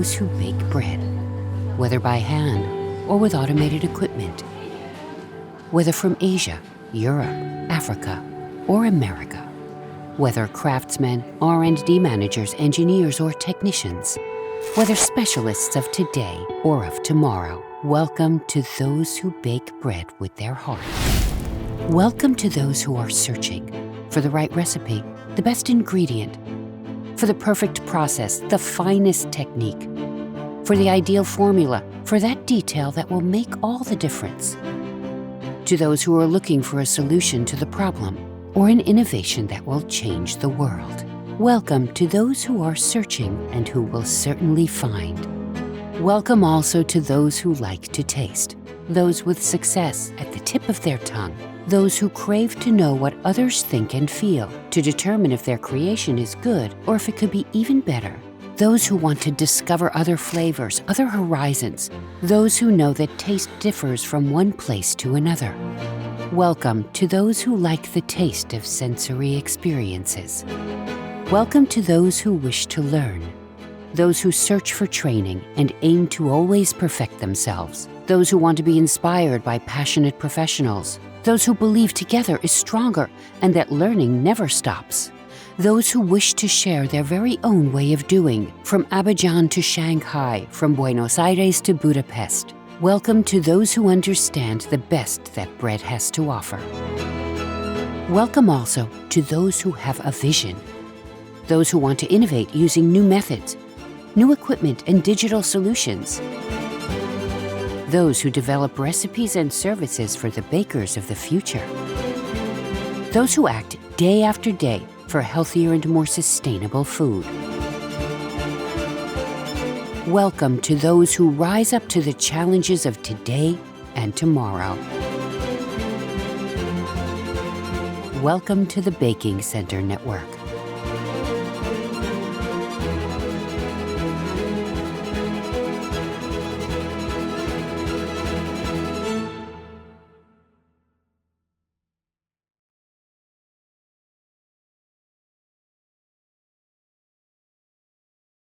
those who bake bread, whether by hand or with automated equipment. Whether from Asia, Europe, Africa, or America. Whether craftsmen, R&D managers, engineers, or technicians. Whether specialists of today or of tomorrow. Welcome to those who bake bread with their heart. Welcome to those who are searching for the right recipe, the best ingredient, for the perfect process, the finest technique, for the ideal formula, for that detail that will make all the difference. To those who are looking for a solution to the problem or an innovation that will change the world. Welcome to those who are searching and who will certainly find. Welcome also to those who like to taste, those with success at the tip of their tongue, those who crave to know what others think and feel, to determine if their creation is good or if it could be even better. Those who want to discover other flavors, other horizons, those who know that taste differs from one place to another. Welcome to those who like the taste of sensory experiences. Welcome to those who wish to learn, those who search for training and aim to always perfect themselves, those who want to be inspired by passionate professionals, those who believe together is stronger and that learning never stops. Those who wish to share their very own way of doing, from Abidjan to Shanghai, from Buenos Aires to Budapest. Welcome to those who understand the best that bread has to offer. Welcome also to those who have a vision, those who want to innovate using new methods, new equipment and digital solutions. Those who develop recipes and services for the bakers of the future. Those who act day after day for healthier and more sustainable food. Welcome to those who rise up to the challenges of today and tomorrow. Welcome to the Baking Center Network.